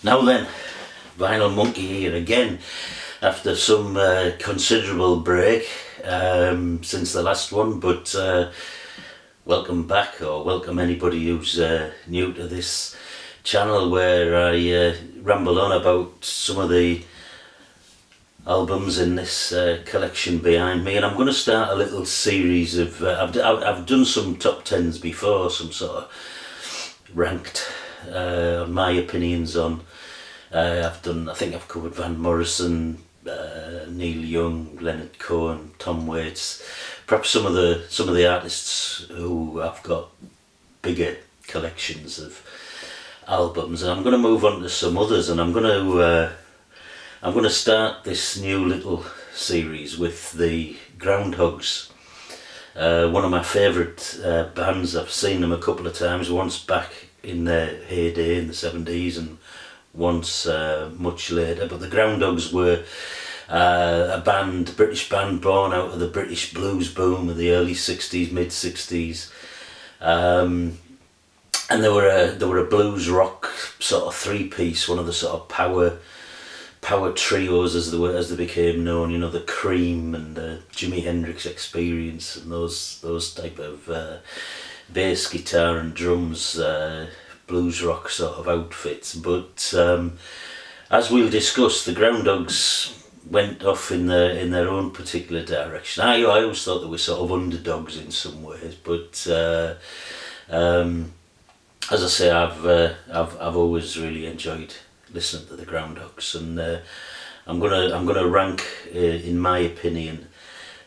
Now then, Vinyl Monkey here again after some considerable break since the last one, but welcome back, or welcome anybody who's new to this channel where I ramble on about some of the albums in this collection behind me. And I'm going to start a little series of I've done some top tens before, some sort of ranked my opinions on I think I've covered Van Morrison, Neil Young, Leonard Cohen, Tom Waits, perhaps some of the artists who have got bigger collections of albums. And I'm going to move on to some others, and I'm going to start this new little series with the Groundhogs. One of my favourite bands. I've seen them a couple of times, once back in their heyday in the 70s and once much later. But the Groundhogs were a British band born out of the British blues boom of the early 60s, mid 60s. And they were a blues rock sort of three-piece, one of the sort of power trios as they became known, you know, the Cream and the Jimi Hendrix Experience and those type of bass guitar and drums blues rock sort of outfits. But as we'll discuss, the Groundhogs went off in their own particular direction. I always thought they were sort of underdogs in some ways, but as I say, I've always really enjoyed listening to the Groundhogs, and I'm gonna rank, in my opinion,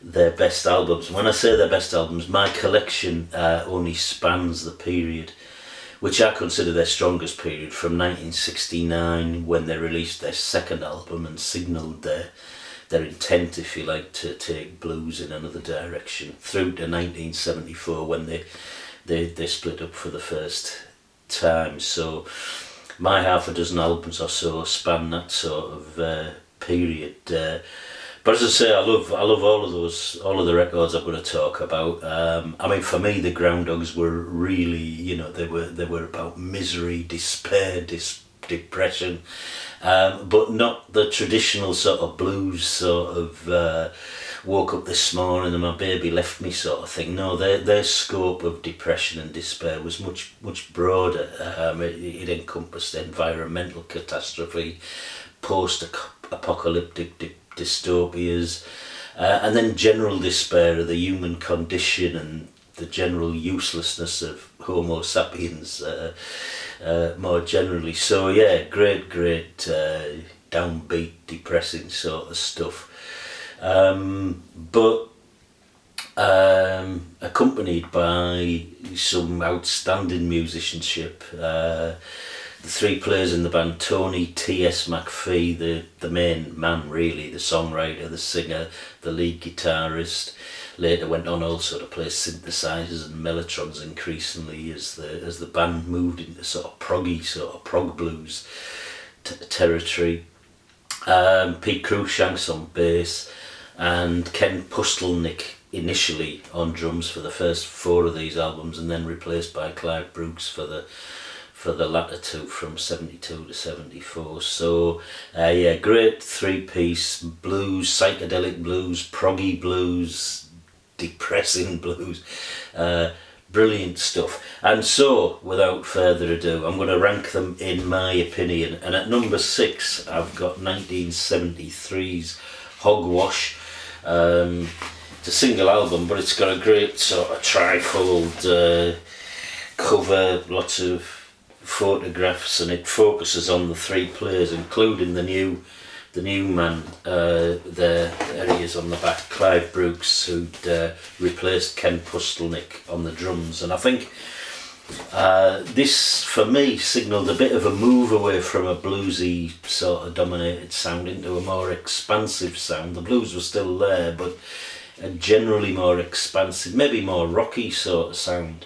their best albums. When I say their best albums, my collection only spans the period which I consider their strongest period, from 1969, when they released their second album and signalled their intent, if you like, to take blues in another direction, through to 1974 when they split up for the first time. So my half a dozen albums or so span that sort of period. But as I say, I love all of the records I'm going to talk about. I mean, for me, the Groundhogs were really, you know, they were about misery, despair, depression, but not the traditional sort of blues sort of woke up this morning and my baby left me sort of thing. No, their scope of depression and despair was much broader. It encompassed environmental catastrophe, post-apocalyptic dystopias, and then general despair of the human condition and the general uselessness of Homo sapiens more generally. So yeah, great downbeat, depressing sort of stuff. But accompanied by some outstanding musicianship. The three players in the band, Tony T.S. McPhee, the main man really, the songwriter, the singer, the lead guitarist, later went on also to play synthesizers and mellotrons increasingly as the band moved into sort of proggy, sort of prog blues territory. Pete Cruikshanks on bass, and Ken Pustelnik initially on drums for the first four of these albums, and then replaced by Clive Brooks for the latter two from 72 to 74. So yeah, great three-piece blues, psychedelic blues, proggy blues, depressing blues, brilliant stuff. And so, without further ado, I'm going to rank them in my opinion. And at number 6, I've got 1973's Hogwash. It's a single album, but it's got a great sort of trifold cover, lots of photographs, and it focuses on the three players, including the new man. There he is on the back, Clive Brooks, who'd replaced Ken Pustelnik on the drums. And I think this, for me, signalled a bit of a move away from a bluesy sort of dominated sound into a more expansive sound. The blues were still there, but a generally more expansive, maybe more rocky sort of sound.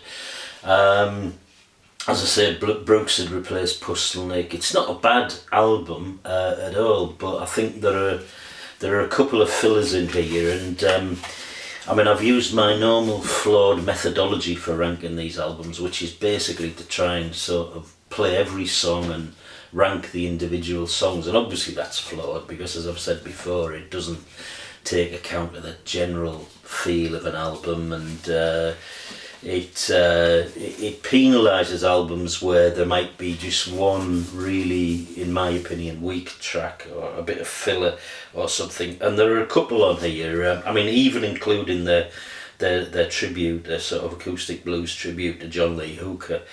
As I said, Brooks had replaced Pustelnik. It's not a bad album at all, but I think there are a couple of fillers in here, and I mean, I've used my normal flawed methodology for ranking these albums, which is basically to try and sort of play every song and rank the individual songs, and obviously that's flawed because, as I've said before, it doesn't take account of the general feel of an album, and it penalises albums where there might be just one really, in my opinion, weak track or a bit of filler or something. And there are a couple on here. I mean, even including their tribute, their sort of acoustic blues tribute to John Lee Hooker,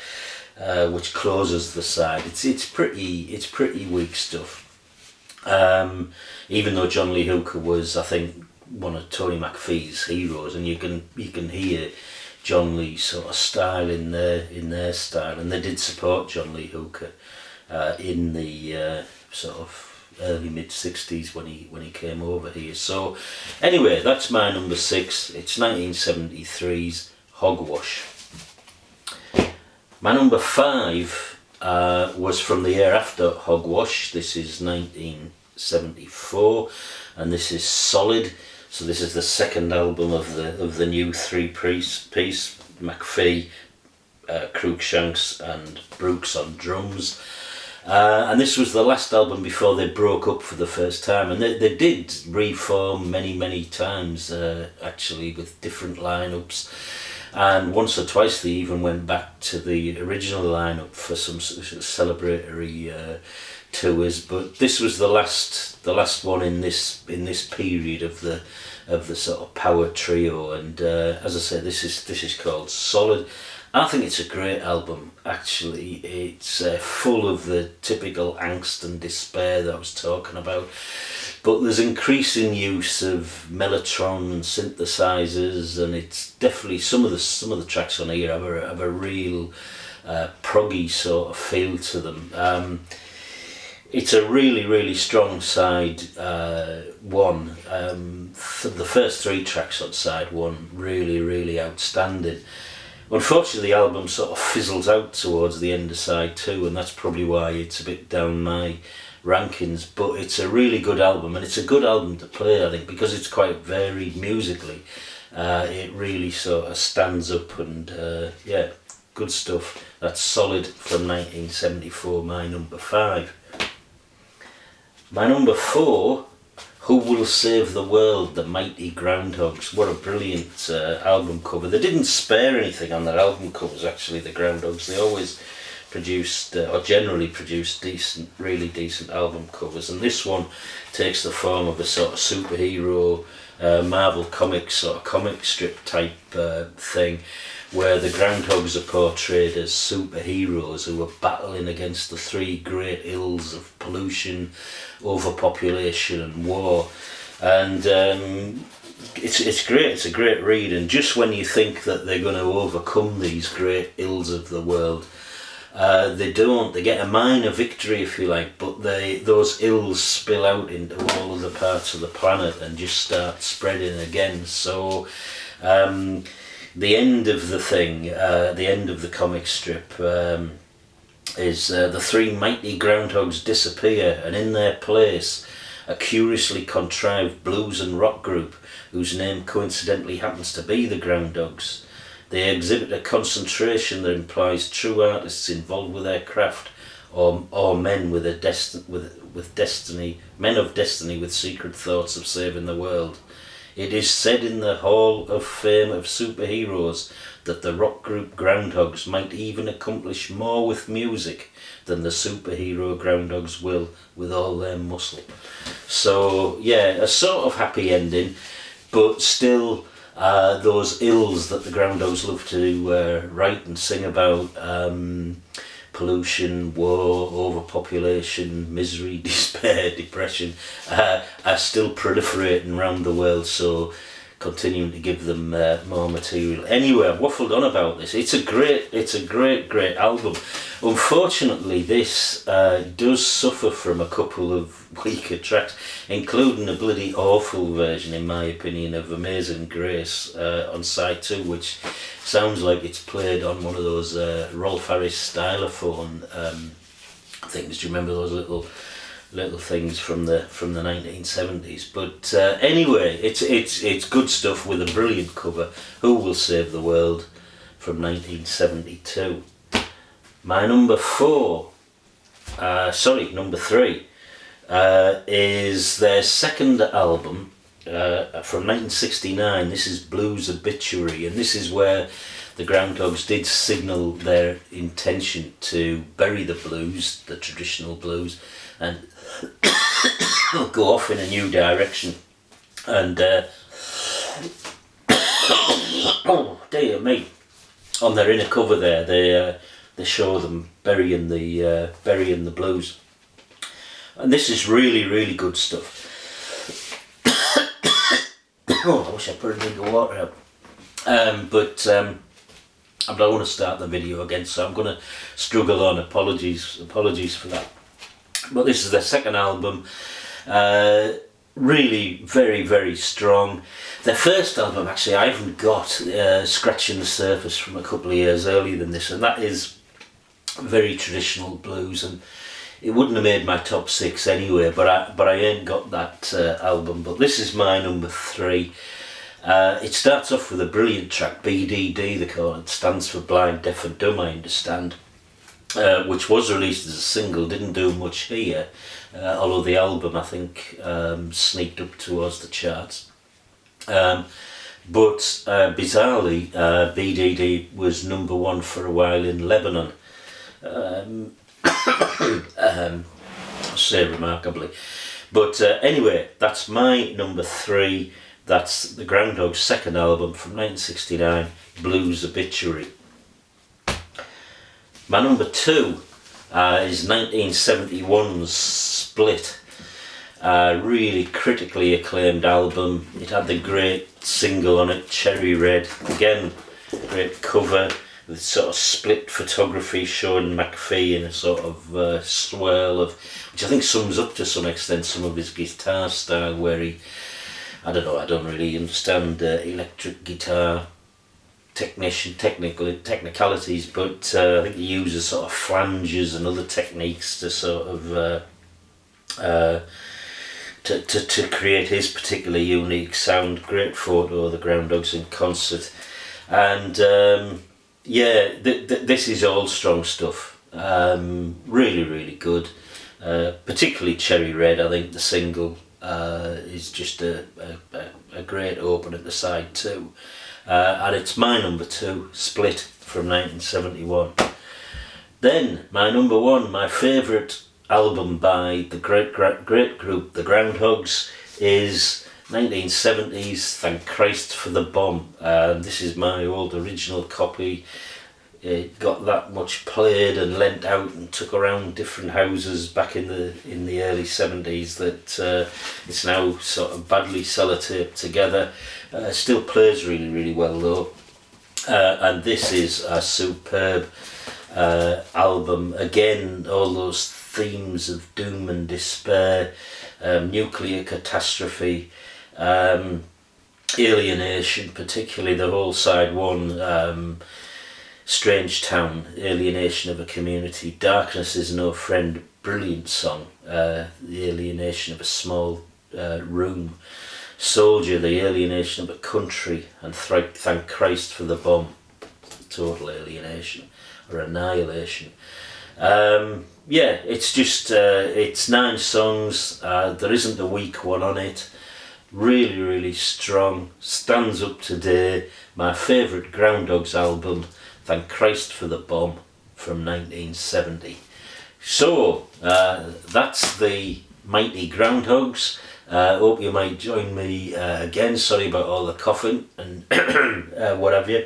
which closes the side. It's pretty weak stuff. Even though John Lee Hooker was, I think, one of Tony McPhee's heroes, and you can hear John Lee's sort of style in their style, and they did support John Lee Hooker in the sort of early mid-60s when he came over here. So anyway, that's my number 6. It's 1973's Hogwash. My number 5 was from the year after Hogwash. This is 1974, and this is Solid. So this is the second album of the new 3-piece, McPhee, Cruikshanks and Brooks on drums. And this was the last album before they broke up for the first time, and they did reform many times, actually, with different lineups, and once or twice they even went back to the original lineup for some celebratory tours. But this was the last one in this period of the sort of power trio, and as I say, this is called Solid. I think it's a great album, actually. It's full of the typical angst and despair that I was talking about, but there's increasing use of mellotron and synthesizers, and it's definitely some of the tracks on here have a real proggy sort of feel to them. It's a really strong side one. The first 3 tracks on side one really outstanding. Unfortunately, the album sort of fizzles out towards the end of side 2, and that's probably why it's a bit down my rankings. But it's a really good album, and it's a good album to play, I think, because it's quite varied musically. It really sort of stands up, and yeah, good stuff. That's Solid from 1974, my number 5. My number 4, Who Will Save the World, the Mighty Groundhogs. What a brilliant album cover. They didn't spare anything on their album covers, actually, the Groundhogs. They always produced, or generally produced, really decent album covers. And this one takes the form of a sort of superhero, Marvel Comics sort of comic strip type thing, where the Groundhogs are portrayed as superheroes who are battling against the 3 great ills of pollution, overpopulation and war. And it's great. It's a great read, and just when you think that they're going to overcome these great ills of the world, they don't. They get a minor victory, if you like, but those ills spill out into all other parts of the planet and just start spreading again. So the end of the thing, the end of the comic strip, is the 3 mighty groundhogs disappear, and in their place a curiously contrived blues and rock group whose name coincidentally happens to be the Groundhogs. They exhibit a concentration that implies true artists involved with their craft, or men with destiny, men of destiny with secret thoughts of saving the world. It is said in the Hall of Fame of Superheroes that the rock group Groundhogs might even accomplish more with music than the superhero Groundhogs will with all their muscle. So yeah, a sort of happy ending, but still those ills that the Groundhogs love to write and sing about, pollution, war, overpopulation, misery, despair, depression, are still proliferating around the world, so continuing to give them more material. Anyway, I've waffled on about this. It's a great album. Unfortunately, this does suffer from a couple of weaker tracks, including a bloody awful version, in my opinion, of Amazing Grace on side 2, which sounds like it's played on one of those Rolf Harris stylophone things. Do you remember those little things from the 1970s? But anyway, it's good stuff with a brilliant cover. Who Will Save the World from 1972. My number 4, number 3 is their second album from 1969. This is Blues Obituary, and this is where the Groundhogs did signal their intention to bury the blues, the traditional blues, and go off in a new direction. And oh dear me, on their inner cover there, they show them burying the blues, and this is really, really good stuff. Oh, I wish I put a drink of water out. I don't want to start the video again, so I'm going to struggle on. Apologies for that. But this is their second album. Really very, very strong. Their first album, actually, I haven't got, Scratching the Surface, from a couple of years earlier than this, and that is very traditional blues, and it wouldn't have made my top 6 anyway, but I ain't got that album. But this is my number 3. It starts off with a brilliant track, BDD they call it, stands for Blind, Deaf and Dumb, I understand, which was released as a single, didn't do much here, although the album, I think, sneaked up towards the charts. But bizarrely, BDD was number 1 for a while in Lebanon. I say remarkably. But anyway, that's my number 3. That's the Groundhogs' second album from 1969, Blues Obituary. My number 2 is 1971's Split. Really critically acclaimed album. It had the great single on it, Cherry Red. Again, great cover with sort of split photography showing McPhee in a sort of swirl of, which I think sums up to some extent some of his guitar style, where he, I don't know, I don't really understand electric guitar technicalities, but I think he uses sort of flanges and other techniques to sort of to create his particular unique sound. Great photo of the Groundhogs in concert, and yeah, this is all strong stuff. Really, really good. Particularly Cherry Red. I think the single is just a great open at the side too. And it's my number 2, Split, from 1971. Then my number 1, my favourite album by the great group, the Groundhogs, is 1970s Thank Christ for the Bomb. This is my old original copy. It got that much played and lent out and took around different houses back in the early 70s that it's now sort of badly sellotaped together. Still plays really, really well though. And this is a superb album. Again, all those themes of doom and despair, nuclear catastrophe, alienation, particularly the whole side 1, Strange Town, alienation of a community, Darkness is no friend, brilliant song, the alienation of a small room, Soldier, the alienation of a country, and Thank Christ for the Bomb, total alienation or annihilation. Yeah, it's just, it's 9 songs, there isn't a weak one on it, really, really strong, stands up today. My favourite Groundhogs album, Thank Christ for the Bomb, from 1970. So, that's the mighty Groundhogs. Hope you might join me again. Sorry about all the coughing and what have you.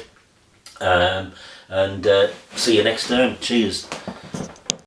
And see you next time. Cheers.